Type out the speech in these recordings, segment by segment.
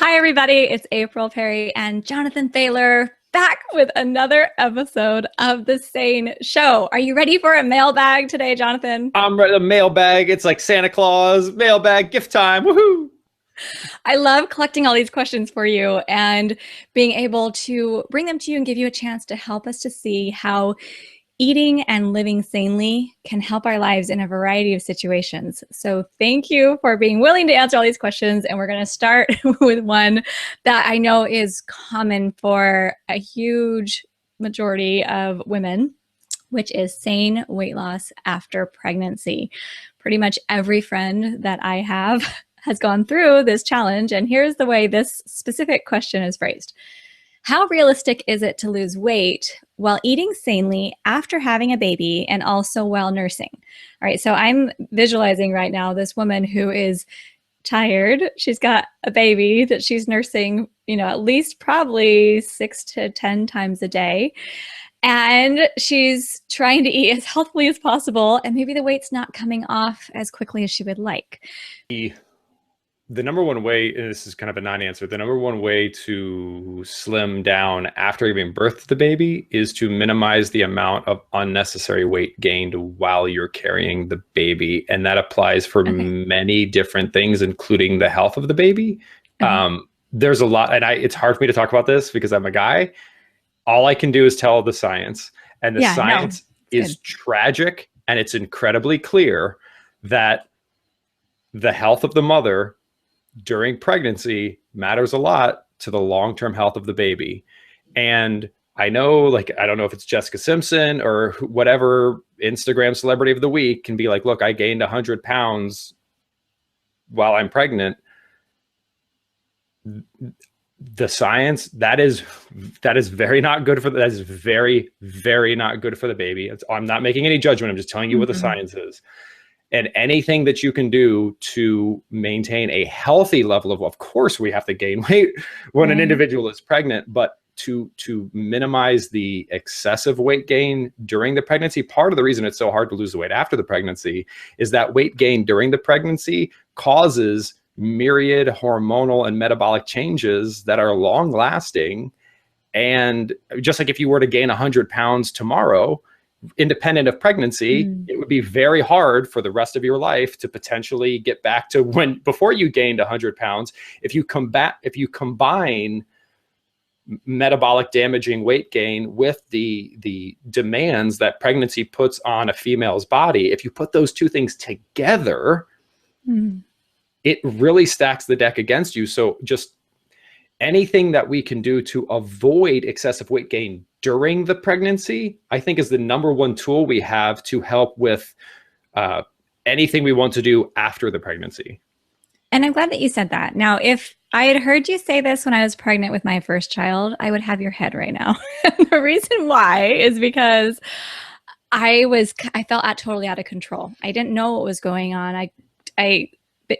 Hi, everybody. It's April Perry and Jonathan Bailor back with another episode of the SANE Show. Are you ready for a mailbag today, Jonathan? I'm ready. A mailbag. It's like Santa Claus, mailbag, gift time. Woohoo! I love collecting all these questions for you and being able to bring them to you and give you a chance to help us to see how eating and living sanely can help our lives in a variety of situations. So thank you for being willing to answer all these questions. And we're going to start with one that I know is common for a huge majority of women, which is sane weight loss after pregnancy. Pretty much every friend that I have has gone through this challenge. And here's the way this specific question is phrased. How realistic is it to lose weight while eating sanely after having a baby and also while nursing? All right, so I'm visualizing right now this woman who is tired. She's got a baby that she's nursing, at least probably 6 to 10 times a day. And she's trying to eat as healthily as possible. And maybe the weight's not coming off as quickly as she would like. The number one way, and this is kind of a non-answer, the number one way to slim down after giving birth to the baby is to minimize the amount of unnecessary weight gained while you're carrying the baby. And that applies for many different things, including the health of the baby. There's a lot, and it's hard for me to talk about this because I'm a guy. All I can do is tell the science, and the science is tragic, and it's incredibly clear that the health of the mother during pregnancy matters a lot to the long-term health of the baby. And I know, I don't know if it's Jessica Simpson or whatever Instagram celebrity of the week can be like, look, I gained 100 pounds while I'm pregnant. The science, that is very not good for that is very, very not good for the baby. I'm not making any judgment. I'm just telling you what the science is. And anything that you can do to maintain a healthy level of course, we have to gain weight when an individual is pregnant, but to minimize the excessive weight gain during the pregnancy. Part of the reason it's so hard to lose the weight after the pregnancy is that weight gain during the pregnancy causes myriad hormonal and metabolic changes that are long lasting. And just like if you were to gain 100 pounds tomorrow, independent of pregnancy, it would be very hard for the rest of your life to potentially get back to before you gained 100 pounds. If you combine metabolic damaging weight gain with the demands that pregnancy puts on a female's body, if you put those two things together, it really stacks the deck against you. So just anything that we can do to avoid excessive weight gain during the pregnancy, I think is the number one tool we have to help with anything we want to do after the pregnancy. And I'm glad that you said that. Now, if I had heard you say this when I was pregnant with my first child, I would have your head right now. The reason why is because I felt totally out of control. I didn't know what was going on.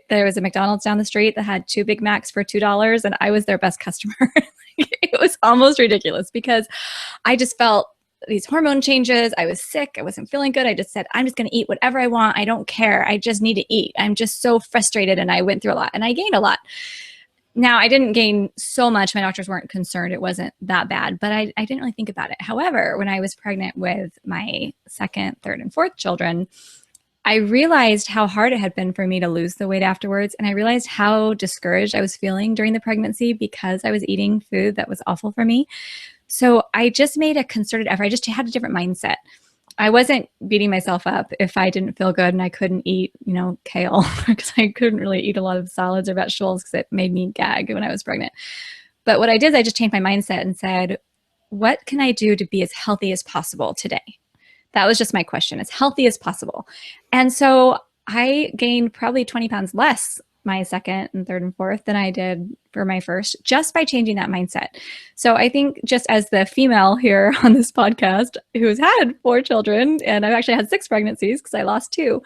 There was a McDonald's down the street that had 2 Big Macs for $2, and I was their best customer. It was almost ridiculous because I just felt these hormone changes. I was sick. I wasn't feeling good. I just said, I'm just going to eat whatever I want. I don't care. I just need to eat. I'm just so frustrated, and I went through a lot, and I gained a lot. Now, I didn't gain so much. My doctors weren't concerned. It wasn't that bad, but I didn't really think about it. However, when I was pregnant with my second, third, and fourth children, I realized how hard it had been for me to lose the weight afterwards. And I realized how discouraged I was feeling during the pregnancy because I was eating food that was awful for me. So I just made a concerted effort. I just had a different mindset. I wasn't beating myself up if I didn't feel good and I couldn't eat, kale, because I couldn't really eat a lot of salads or vegetables because it made me gag when I was pregnant. But what I did is I just changed my mindset and said, what can I do to be as healthy as possible today? That was just my question, as healthy as possible. And so I gained probably 20 pounds less my second and third and fourth than I did for my first, just by changing that mindset. So I think just as the female here on this podcast who's had 4 children, and I've actually had 6 pregnancies because I lost 2,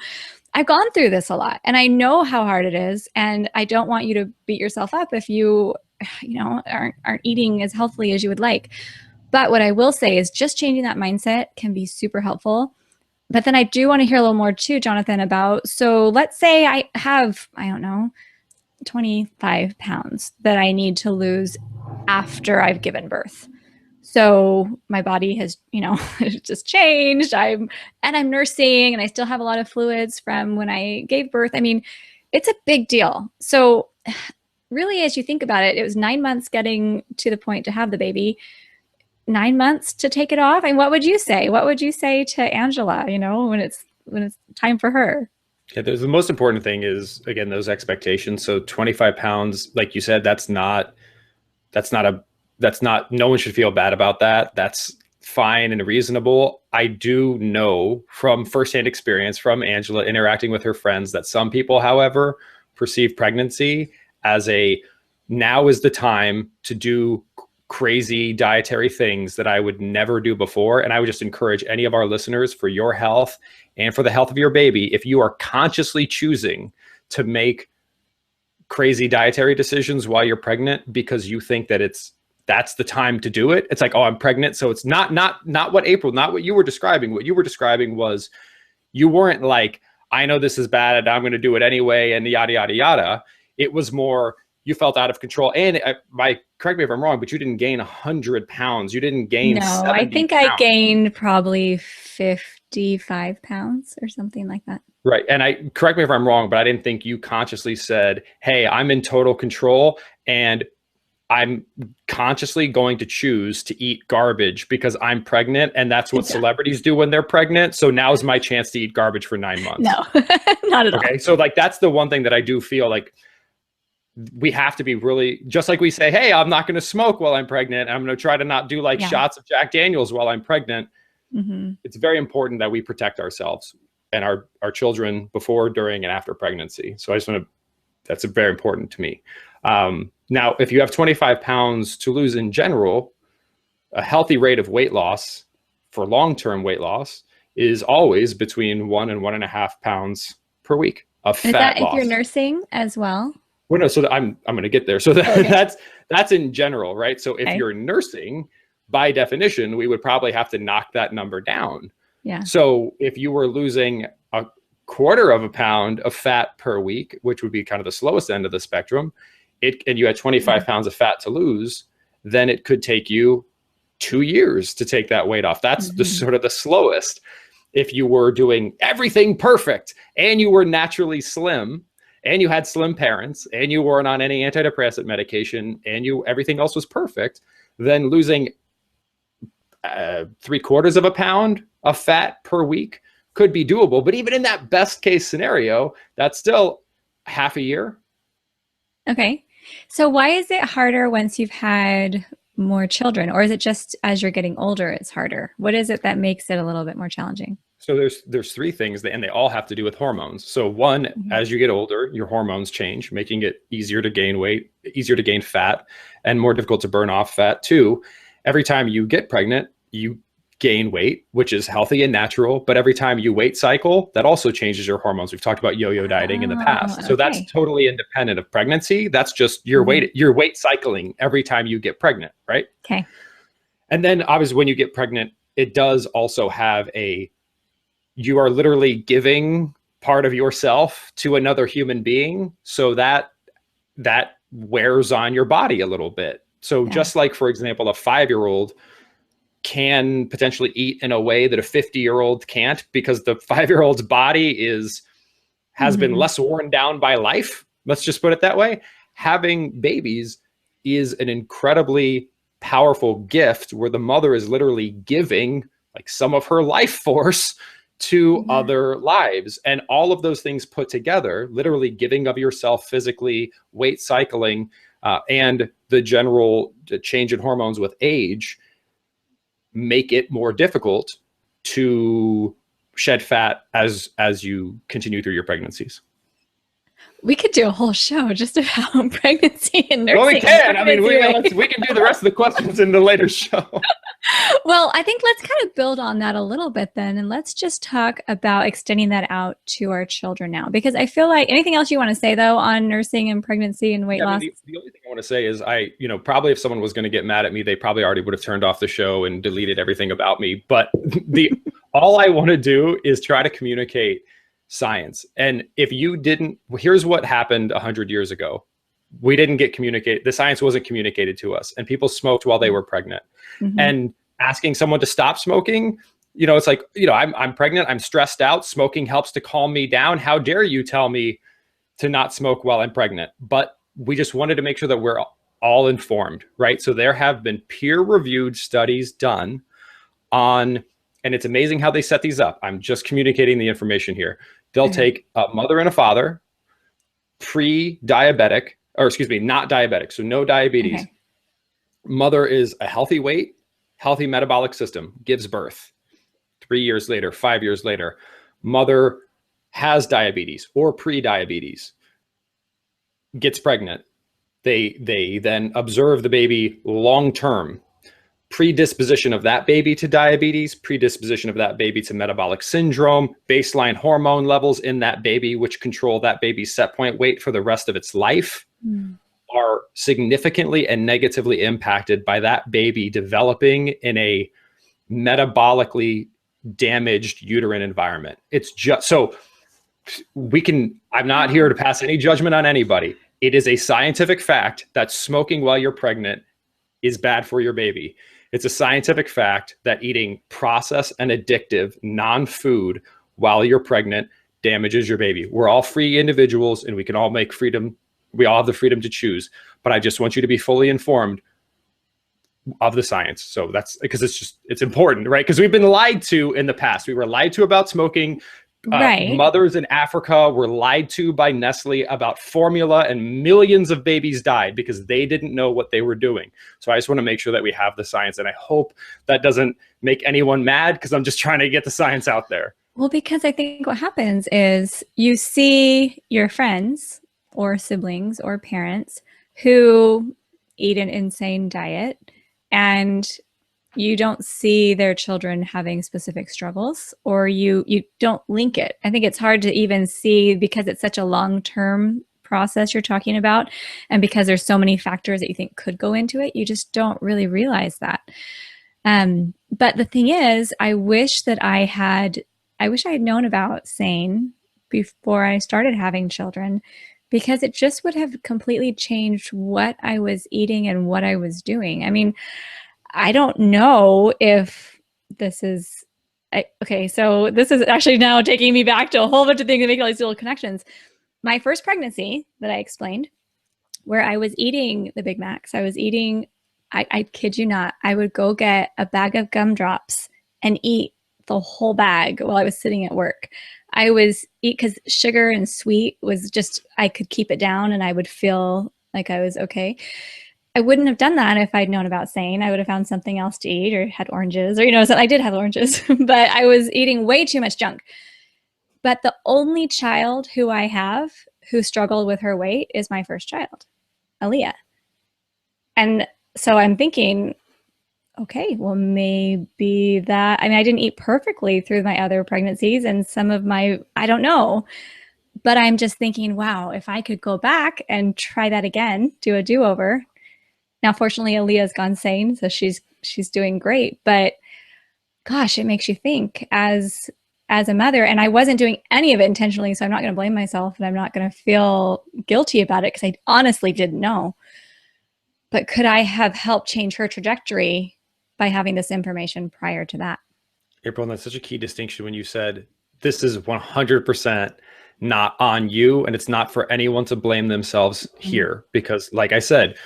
I've gone through this a lot and I know how hard it is. And I don't want you to beat yourself up if you aren't eating as healthily as you would like. But what I will say is just changing that mindset can be super helpful. But then I do want to hear a little more too, Jonathan, about, so let's say I have, I don't know, 25 pounds that I need to lose after I've given birth. So my body has, just changed. I'm nursing and I still have a lot of fluids from when I gave birth. I mean, it's a big deal. So really, as you think about it, it was 9 months getting to the point to have the baby, 9 months to take it off. And what would you say? What would you say to Angela, when it's time for her? Yeah, there's the most important thing is, again, those expectations. So 25 pounds, like you said, no one should feel bad about that. That's fine and reasonable. I do know from firsthand experience from Angela interacting with her friends that some people, however, perceive pregnancy as now is the time to do crazy dietary things that I would never do before. And I would just encourage any of our listeners, for your health and for the health of your baby, if you are consciously choosing to make crazy dietary decisions while you're pregnant because you think that that's the time to do it. It's like, oh, I'm pregnant. So it's not what you were describing. What you were describing was you weren't like, I know this is bad and I'm going to do it anyway and yada, yada, yada. It was more, you felt out of control. And correct me if I'm wrong, but you didn't gain 100 pounds. You didn't gain 70 I think pounds. I gained probably 55 pounds or something like that. Right. And correct me if I'm wrong, but I didn't think you consciously said, hey, I'm in total control and I'm consciously going to choose to eat garbage because I'm pregnant. And that's what celebrities do when they're pregnant. So now's my chance to eat garbage for 9 months. No, not at all. Okay. So that's the one thing that I do feel like we have to be really, just like we say, hey, I'm not going to smoke while I'm pregnant. I'm going to try to not do shots of Jack Daniels while I'm pregnant. Mm-hmm. It's very important that we protect ourselves and our children before, during, and after pregnancy. So that's very important to me. Now, if you have 25 pounds to lose in general, a healthy rate of weight loss for long-term weight loss is always between 1 and 1.5 pounds per week of fat loss. Is that if you're nursing as well? Well, no, so I'm going to get there. So that's in general, right? So if you're nursing, by definition, we would probably have to knock that number down. Yeah. So if you were losing 1/4 pound of fat per week, which would be kind of the slowest end of the spectrum, and you had 25 pounds of fat to lose, then it could take you 2 years to take that weight off. That's the sort of the slowest. If you were doing everything perfect and you were naturally slim and you had slim parents and you weren't on any antidepressant medication and everything else was perfect, then losing 3/4 pound of fat per week could be doable. But even in that best case scenario, that's still half a year. Okay. So why is it harder once you've had more children, or is it just as you're getting older, it's harder? What is it that makes it a little bit more challenging? So there's 3 things and they all have to do with hormones. So one, as you get older, your hormones change, making it easier to gain weight, easier to gain fat, and more difficult to burn off fat. 2, every time you get pregnant, you gain weight, which is healthy and natural. But every time you weight cycle, that also changes your hormones. We've talked about yo-yo dieting in the past. So that's totally independent of pregnancy. That's just your weight cycling every time you get pregnant, right? Okay. And then obviously when you get pregnant, it does also have you are literally giving part of yourself to another human being. So that wears on your body a little bit. So just like, for example, a 5-year-old can potentially eat in a way that a 50-year-old can't because the 5-year-old's body has been less worn down by life. Let's just put it that way. Having babies is an incredibly powerful gift where the mother is literally giving like some of her life force to other lives. And all of those things put together, literally giving of yourself physically, weight cycling, and the general change in hormones with age, make it more difficult to shed fat as you continue through your pregnancies. We could do a whole show just about pregnancy and nursing. Well, we can. I mean, we can do the rest of the questions in the later show. Well, I think let's kind of build on that a little bit then, and let's just talk about extending that out to our children now, because I feel like anything else you want to say though on nursing and pregnancy and weight loss? The only thing I want to say is probably if someone was going to get mad at me, they probably already would have turned off the show and deleted everything about me. But all I want to do is try to communicate science. And if you didn't, here's what happened 100 years ago. we didn't get communicated. The science wasn't communicated to us, and people smoked while they were pregnant. And asking someone to stop smoking, it's like, I'm pregnant, I'm stressed out. Smoking helps to calm me down. How dare you tell me to not smoke while I'm pregnant? But we just wanted to make sure that we're all informed, right? So there have been peer-reviewed studies done on, and it's amazing how they set these up. I'm just communicating the information here. They'll take a mother and a father, pre-diabetic, or excuse me, not diabetic, so no diabetes. Mother is a healthy weight, healthy metabolic system, gives birth. 3 years later, 5 years later, mother has diabetes or pre-diabetes, gets pregnant. They then observe the baby long-term. Predisposition of that baby to diabetes, predisposition of that baby to metabolic syndrome, baseline hormone levels in that baby, which control that baby's set point weight for the rest of its life, are significantly and negatively impacted by that baby developing in a metabolically damaged uterine environment. It's just so I'm not here to pass any judgment on anybody. It is a scientific fact that smoking while you're pregnant is bad for your baby. It's a scientific fact that eating processed and addictive non-food while you're pregnant damages your baby. We're all free individuals and we can all make freedom. We all have the freedom to choose, but I just want you to be fully informed of the science. So that's because it's important, right? Because we've been lied to in the past. We were lied to about smoking. Mothers in Africa were lied to by Nestle about formula, and millions of babies died because they didn't know what they were doing. So I just want to make sure that we have the science, and I hope that doesn't make anyone mad because I'm just trying to get the science out there. Well, because I think what happens is you see your friends or siblings or parents who eat an insane diet, and you don't see their children having specific struggles, or you don't link it. I think it's hard to even see because it's such a long-term process you're talking about, and because there's so many factors that you think could go into it, you just don't really realize that. But the thing is, I wish I had known about SANE before I started having children, because it just would have completely changed what I was eating and what I was doing. I mean, I don't know if this is, okay, so this is actually now taking me back to a whole bunch of things and making all these little connections. My first pregnancy that I explained, where I was eating the Big Macs, I was eating, I kid you not, I would go get a bag of gumdrops and eat the whole bag while I was sitting at work. I was because sugar and sweet was just, I could keep it down and I would feel like I was okay. I wouldn't have done that if I'd known about SANE. I would have found something else to eat or had oranges, or, so I did have oranges, but I was eating way too much junk. But the only child who I have who struggled with her weight is my first child, Aaliyah. And so I'm thinking, okay, well, maybe that, I mean, I didn't eat perfectly through my other pregnancies and some of my, I don't know, but I'm just thinking, wow, if I could go back and try that again, do a do-over. Now, fortunately, Aaliyah's gone SANE, so she's doing great. But gosh, it makes you think as a mother. And I wasn't doing any of it intentionally, so I'm not going to blame myself, and I'm not going to feel guilty about it because I honestly didn't know. But could I have helped change her trajectory by having this information prior to that? April, that's such a key distinction when you said this is 100% not on you, and it's not for anyone to blame themselves here, because like I said,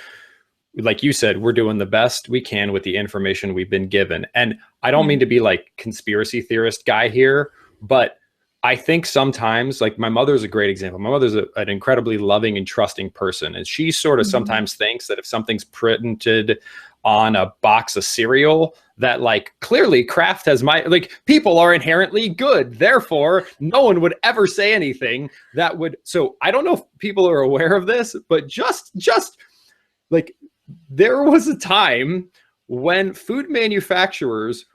like you said, we're doing the best we can with the information we've been given. And I don't mean to be like conspiracy theorist guy here, but I think sometimes, like my mother's a great example. My mother's an incredibly loving and trusting person. And she sort of sometimes thinks that if something's printed on a box of cereal, that like clearly Kraft has people are inherently good. Therefore, no one would ever say anything that would. So I don't know if people are aware of this, but just like, there was a time when food manufacturers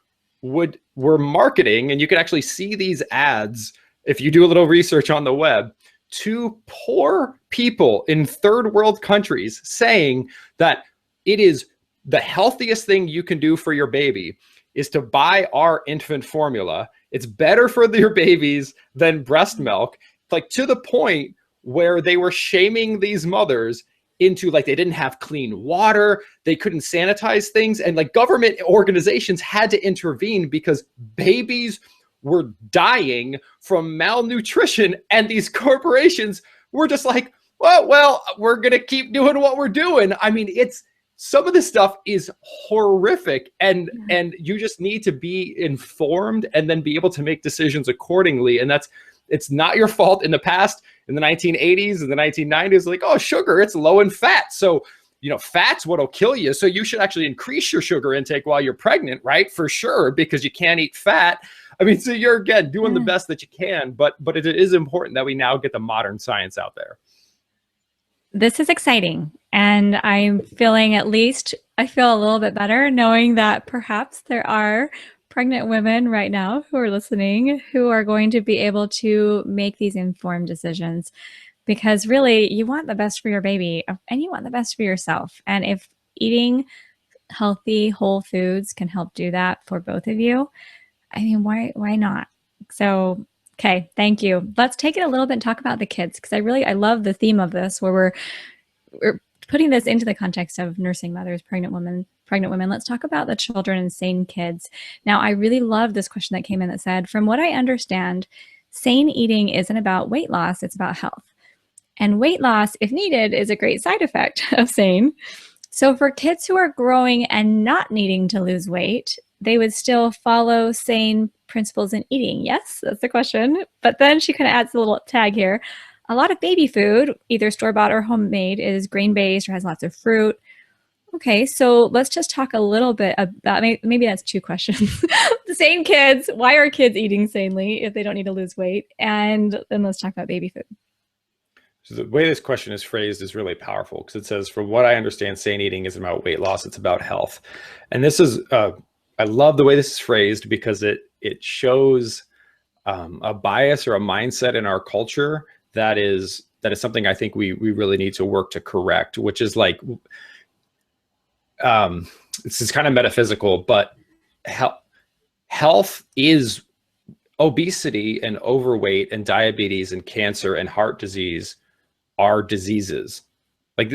were marketing, and you could actually see these ads if you do a little research on the web, to poor people in third world countries, saying that it is the healthiest thing you can do for your baby is to buy our infant formula. It's better for your babies than breast milk, like to the point where they were shaming these mothers into like, they didn't have clean water, they couldn't sanitize things, and like government organizations had to intervene because babies were dying from malnutrition, and these corporations were just like, well, we're gonna keep doing what we're doing. I mean, it's, some of this stuff is horrific, and you just need to be informed and then be able to make decisions accordingly. And it's not your fault. In the past, in the 1980s and the 1990s, like, oh, sugar, it's low in fat, so fat's what'll kill you, so you should actually increase your sugar intake while you're pregnant, right? For sure, because you can't eat fat. I mean, so you're, again, doing the best that you can, but it is important that we now get the modern science out there. This is exciting. And I'm feeling, at least I feel a little bit better knowing that perhaps there are pregnant women right now who are listening who are going to be able to make these informed decisions, because really you want the best for your baby and you want the best for yourself. And if eating healthy, whole foods can help do that for both of you, I mean, why not? So, okay, thank you. Let's take it a little bit and talk about the kids, because I love the theme of this, where we're putting this into the context of nursing mothers, pregnant women. Let's talk about the children and SANE kids. Now, I really love this question that came in that said, from what I understand, SANE eating isn't about weight loss, it's about health. And weight loss, if needed, is a great side effect of SANE. So for kids who are growing and not needing to lose weight, they would still follow SANE principles in eating. Yes, that's the question. But then she kind of adds a little tag here. A lot of baby food, either store-bought or homemade, is grain-based or has lots of fruit. Okay, so let's just talk a little bit about, maybe that's two questions. The SANE kids, why are kids eating sanely if they don't need to lose weight? And then let's talk about baby food. So the way this question is phrased is really powerful, because it says, from what I understand, SANE eating isn't about weight loss, it's about health. And this is, I love the way this is phrased, because it shows a bias or a mindset in our culture that is something I think we really need to work to correct, which is like, this is kind of metaphysical, but health is obesity and overweight and diabetes and cancer and heart disease are diseases. Like,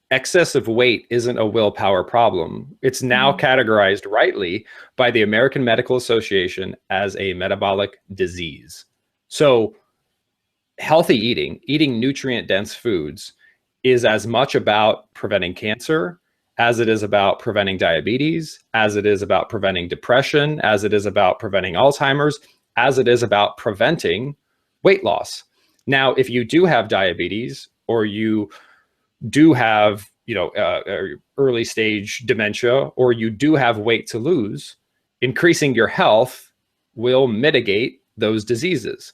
excessive weight isn't a willpower problem. It's now categorized rightly by the American Medical Association as a metabolic disease. So healthy eating nutrient-dense foods, is as much about preventing cancer as it is about preventing diabetes, as it is about preventing depression, as it is about preventing Alzheimer's, as it is about preventing weight loss. Now, if you do have diabetes, or you do have, early stage dementia, or you do have weight to lose, increasing your health will mitigate those diseases.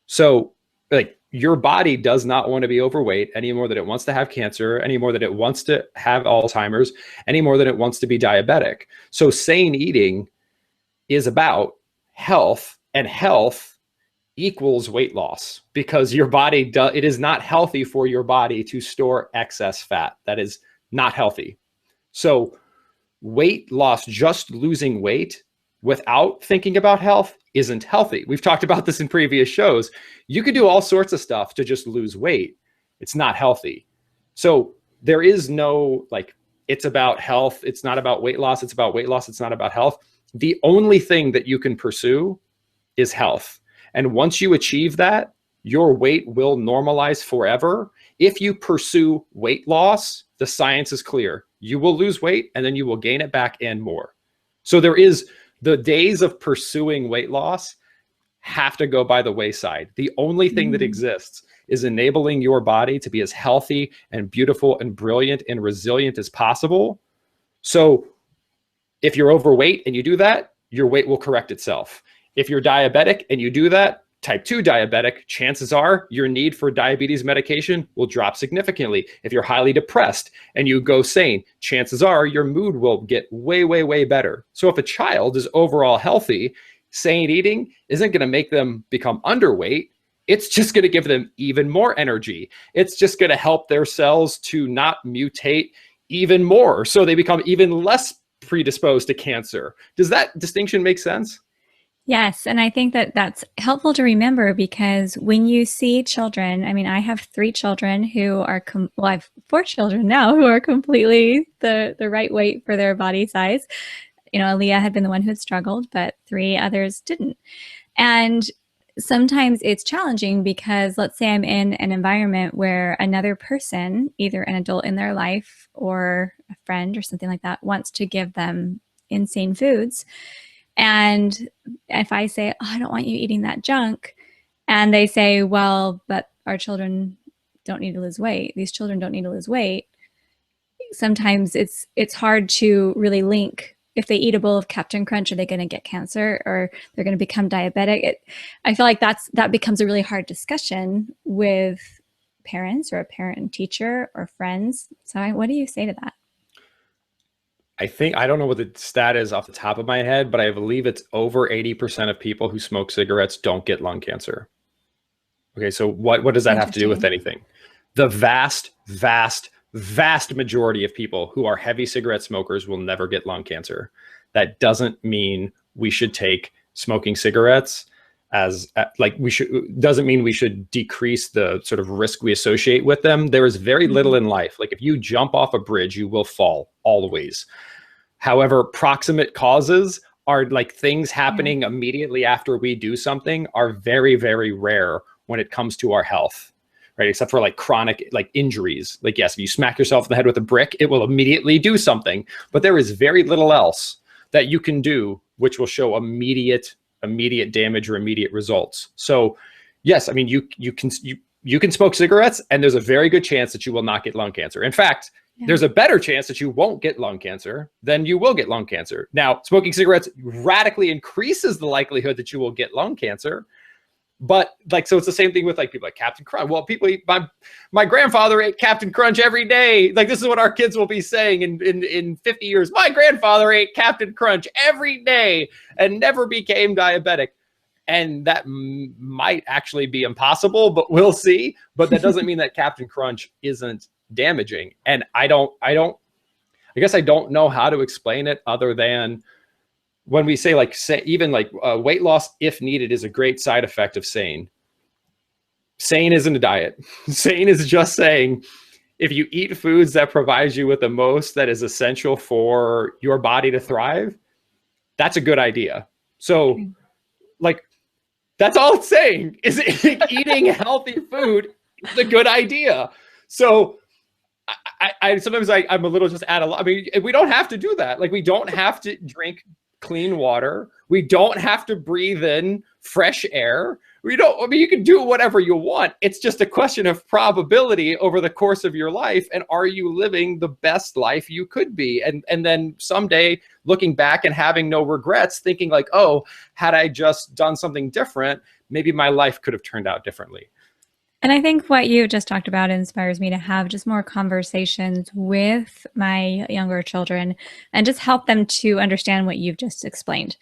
So, like, your body does not want to be overweight any more than it wants to have cancer, any more than it wants to have Alzheimer's, any more than it wants to be diabetic. So SANE eating is about health, and health equals weight loss, because your body it is not healthy for your body to store excess fat. That is not healthy. So weight loss, just losing weight without thinking about health, isn't healthy. We've talked about this in previous shows. You could do all sorts of stuff to just lose weight. It's not healthy. So there is no, like, it's about health, it's not about weight loss, it's about weight loss, it's not about health. The only thing that you can pursue is health. And once you achieve that, your weight will normalize forever. If you pursue weight loss, the science is clear. You will lose weight and then you will gain it back and more. So there is, the days of pursuing weight loss have to go by the wayside. The only thing that exists is enabling your body to be as healthy and beautiful and brilliant and resilient as possible. So if you're overweight and you do that, your weight will correct itself. If you're diabetic and you do that, type 2 diabetic, chances are your need for diabetes medication will drop significantly. If you're highly depressed and you go SANE, chances are your mood will get way, way, way better. So if a child is overall healthy, SANE eating isn't going to make them become underweight. It's just going to give them even more energy. It's just going to help their cells to not mutate even more, so they become even less predisposed to cancer. Does that distinction make sense? Yes, and I think that that's helpful to remember because when you see children, I mean, I have three children who are, well, I have four children now who are completely the right weight for their body size. You know, Aaliyah had been the one who had struggled, but three others didn't. And sometimes it's challenging because let's say I'm in an environment where another person, either an adult in their life or a friend or something like that, wants to give them insane foods. And if I say, oh, I don't want you eating that junk, and they say, well, but our children don't need to lose weight. These children don't need to lose weight. Sometimes it's hard to really link. If they eat a bowl of Captain Crunch, are they going to get cancer or they're going to become diabetic? I feel like that becomes a really hard discussion with parents or a parent and teacher or friends. So what do you say to that? I don't know what the stat is off the top of my head, but I believe it's over 80% of people who smoke cigarettes don't get lung cancer. Okay, so what does that have to do with anything? The vast, vast, vast majority of people who are heavy cigarette smokers will never get lung cancer. That doesn't mean we should take smoking cigarettes as like doesn't mean we should decrease the sort of risk we associate with them. There is very little in life. Like if you jump off a bridge, you will fall always. However, proximate causes are like things happening immediately after we do something are very, very rare when it comes to our health, right? Except for like chronic like injuries. Like, yes, if you smack yourself in the head with a brick, it will immediately do something, but there is very little else that you can do which will show immediate damage or immediate results. So yes, I mean, you can smoke cigarettes and there's a very good chance that you will not get lung cancer. In fact, there's a better chance that you won't get lung cancer than you will get lung cancer. Now, smoking cigarettes radically increases the likelihood that you will get lung cancer. But like, so it's the same thing with like people like Captain Crunch. Well, people eat, my grandfather ate Captain Crunch every day. Like this is what our kids will be saying in 50 years. My grandfather ate Captain Crunch every day and never became diabetic. And that might actually be impossible, but we'll see. But that doesn't mean that Captain Crunch isn't damaging. And I guess I don't know how to explain it other than when we say like, even like weight loss, if needed, is a great side effect of SANE. SANE isn't a diet. SANE is just saying, if you eat foods that provide you with the most that is essential for your body to thrive, that's a good idea. So like, that's all it's saying is eating healthy food is a good idea. So I sometimes I'm a little just at a lot. I mean, we don't have to do that. Like we don't have to drink clean water. We don't have to breathe in fresh air. I mean, you can do whatever you want. It's just a question of probability over the course of your life. And are you living the best life you could be? And then someday looking back and having no regrets, thinking like, oh, had I just done something different, maybe my life could have turned out differently. And I think what you just talked about inspires me to have just more conversations with my younger children and just help them to understand what you've just explained.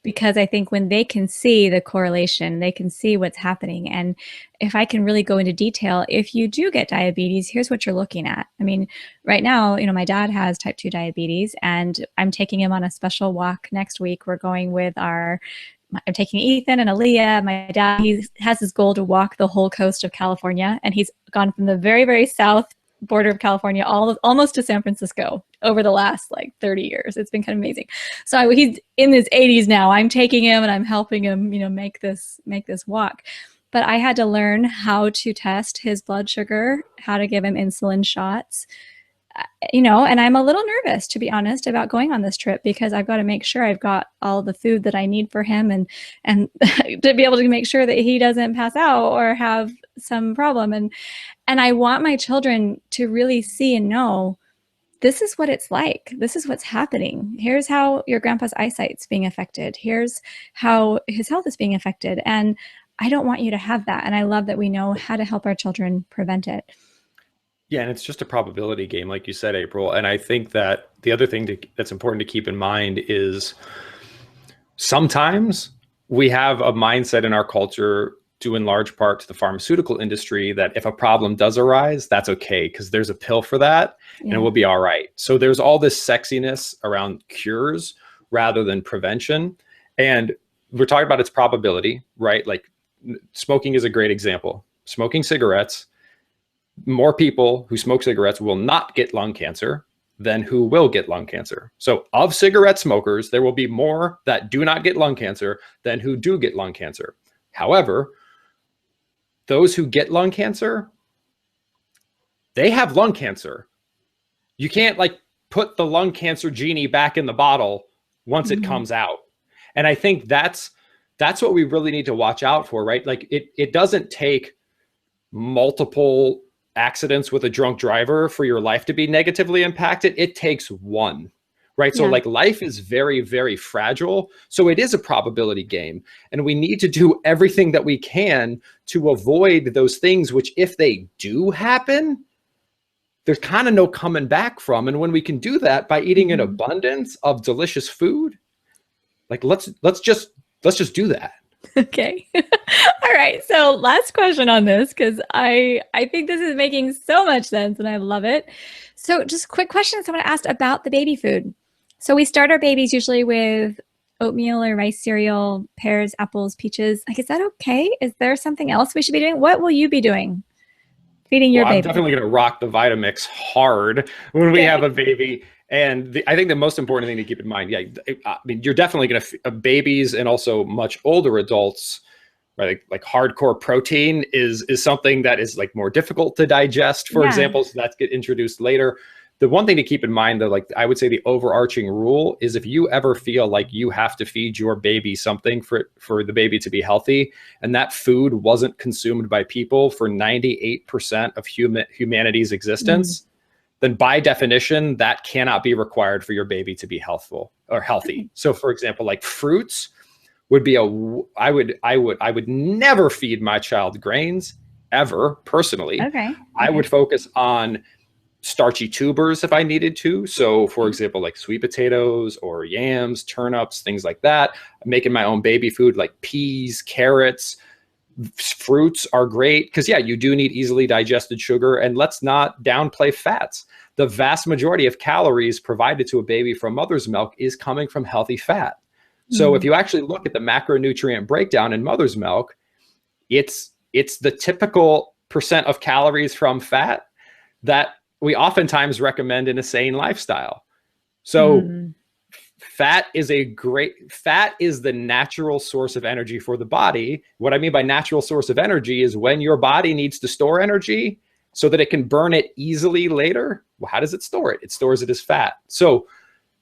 Because I think when they can see the correlation, they can see what's happening. And if I can really go into detail, if you do get diabetes, here's what you're looking at. I mean, right now, you know, my dad has type 2 diabetes and I'm taking him on a special walk next week. We're going with I'm taking Ethan and Aaliyah. My dad, he has his goal to walk the whole coast of California. And he's gone from the very, very south border of California almost to San Francisco over the last like 30 years. It's been kind of amazing. So he's in his 80s now. I'm taking him and I'm helping him, you know, make this walk. But I had to learn how to test his blood sugar, how to give him insulin shots, you know, and I'm a little nervous, to be honest, about going on this trip because I've got to make sure I've got all the food that I need for him and to be able to make sure that he doesn't pass out or have some problem. And I want my children to really see and know this is what it's like. This is what's happening. Here's how your grandpa's eyesight's being affected. Here's how his health is being affected. And I don't want you to have that. And I love that we know how to help our children prevent it. Yeah, and it's just a probability game, like you said, April. And I think that the other thing that's important to keep in mind is sometimes we have a mindset in our culture, due in large part to the pharmaceutical industry, that if a problem does arise, that's okay because there's a pill for that and it will be all right. So there's all this sexiness around cures rather than prevention. And we're talking about its probability, right? Like smoking is a great example. Smoking cigarettes, more people who smoke cigarettes will not get lung cancer than who will get lung cancer. So of cigarette smokers, there will be more that do not get lung cancer than who do get lung cancer. However, those who get lung cancer, they have lung cancer. You can't like put the lung cancer genie back in the bottle once it comes out. And I think that's what we really need to watch out for, right? Like it doesn't take multiple accidents with a drunk driver for your life to be negatively impacted. It takes one, right? So like life is very, very fragile. So it is a probability game. And we need to do everything that we can to avoid those things, which if they do happen, there's kind of no coming back from. And when we can do that by eating an abundance of delicious food, like let's just do that. Okay. All right. So last question on this, because I think this is making so much sense and I love it. So just quick question someone asked about the baby food. So we start our babies usually with oatmeal or rice cereal, pears, apples, peaches. Like, is that okay? Is there something else we should be doing? What will you be doing? Feeding your Well, I'm baby? definitely going to rock the Vitamix hard when we have a baby. And I think the most important thing to keep in mind, I mean, you're definitely going to babies and also much older adults, right? Like hardcore protein is something that is like more difficult to digest, for example. So that's get introduced later. The one thing to keep in mind, though, like I would say the overarching rule is if you ever feel like you have to feed your baby something for the baby to be healthy, and that food wasn't consumed by people for 98% of humanity's existence, then by definition, that cannot be required for your baby to be healthful or healthy. So for example, like fruits would be I would never feed my child grains ever personally. I would focus on starchy tubers if I needed to. So for example, like sweet potatoes or yams, turnips, things like that. I'm making my own baby food like peas, carrots. Fruits are great because you do need easily digested sugar, and let's not downplay fats. The vast majority of calories provided to a baby from mother's milk is coming from healthy fat. So if you actually look at the macronutrient breakdown in mother's milk, it's the typical percent of calories from fat that we oftentimes recommend in a sane lifestyle. So fat is the natural source of energy for the body. What I mean by natural source of energy is when your body needs to store energy so that it can burn it easily later. Well, how does it store it? It stores it as fat. So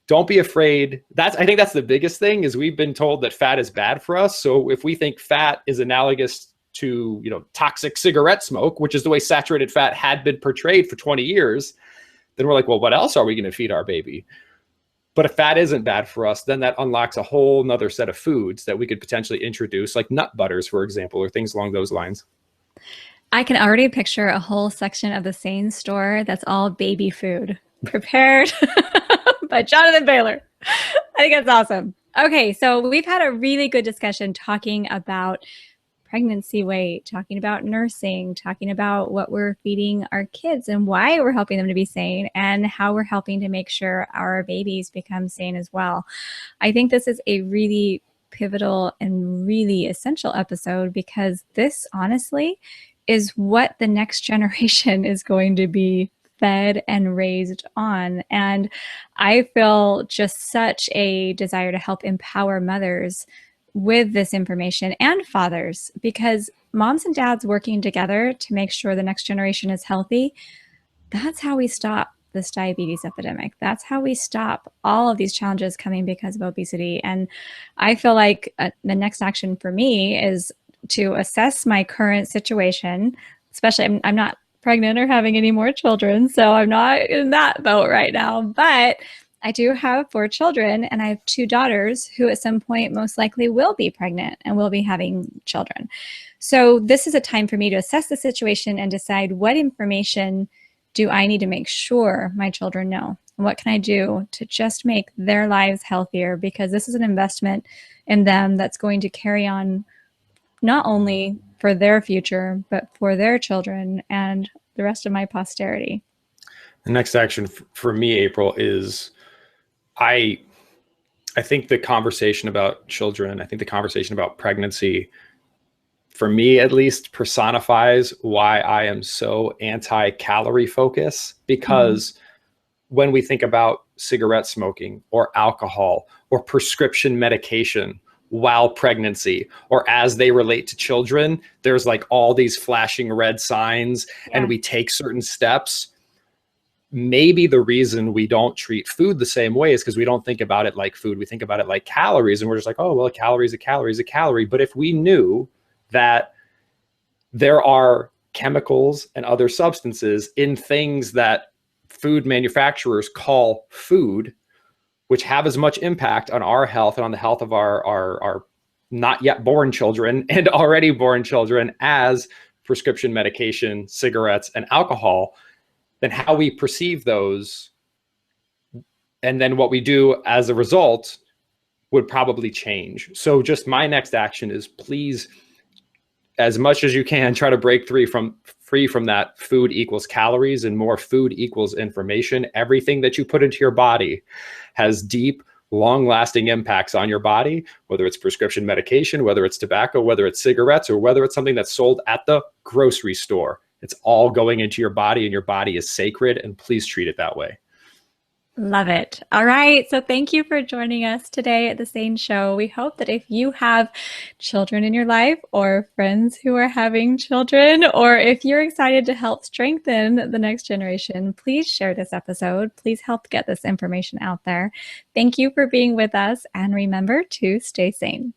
don't be afraid. I think that's the biggest thing is we've been told that fat is bad for us. So if we think fat is analogous to, toxic cigarette smoke, which is the way saturated fat had been portrayed for 20 years, then we're like, well, what else are we going to feed our baby? But if fat isn't bad for us, then that unlocks a whole nother set of foods that we could potentially introduce, like nut butters, for example, or things along those lines. I can already picture a whole section of the SANE store that's all baby food prepared by Jonathan Bailor. I think that's awesome. Okay, so we've had a really good discussion talking about pregnancy weight, talking about nursing, talking about what we're feeding our kids and why we're helping them to be sane and how we're helping to make sure our babies become sane as well. I think this is a really pivotal and really essential episode because this honestly is what the next generation is going to be fed and raised on. And I feel just such a desire to help empower mothers with this information and fathers, because moms and dads working together to make sure the next generation is healthy, that's how we stop this diabetes epidemic. That's how we stop all of these challenges coming because of obesity. And I feel like the next action for me is to assess my current situation, especially I'm not pregnant or having any more children, so I'm not in that boat right now, but I do have 4 children and I have 2 daughters who at some point most likely will be pregnant and will be having children. So this is a time for me to assess the situation and decide what information do I need to make sure my children know? What can I do to just make their lives healthier? Because this is an investment in them that's going to carry on not only for their future, but for their children and the rest of my posterity. The next action for me, April, is I think the conversation about children, I think the conversation about pregnancy, for me at least, personifies why I am so anti-calorie focus. Mm-hmm. Because when we think about cigarette smoking or alcohol or prescription medication while pregnancy or as they relate to children, there's like all these flashing red signs, and Yeah. we take certain steps. Maybe the reason we don't treat food the same way is because we don't think about it like food. We think about it like calories, and we're just like, oh, well, a calorie is a calorie is a calorie. But if we knew that there are chemicals and other substances in things that food manufacturers call food, which have as much impact on our health and on the health of our not yet born children and already born children as prescription medication, cigarettes, and alcohol, then how we perceive those and then what we do as a result would probably change. So just my next action is, please, as much as you can, try to break free from that food equals calories and more food equals information. Everything that you put into your body has deep, long-lasting impacts on your body, whether it's prescription medication, whether it's tobacco, whether it's cigarettes, or whether it's something that's sold at the grocery store. It's all going into your body, and your body is sacred, and please treat it that way. Love it. All right. So thank you for joining us today at the SANE Show. We hope that if you have children in your life or friends who are having children, or if you're excited to help strengthen the next generation, please share this episode. Please help get this information out there. Thank you for being with us, and remember to stay sane.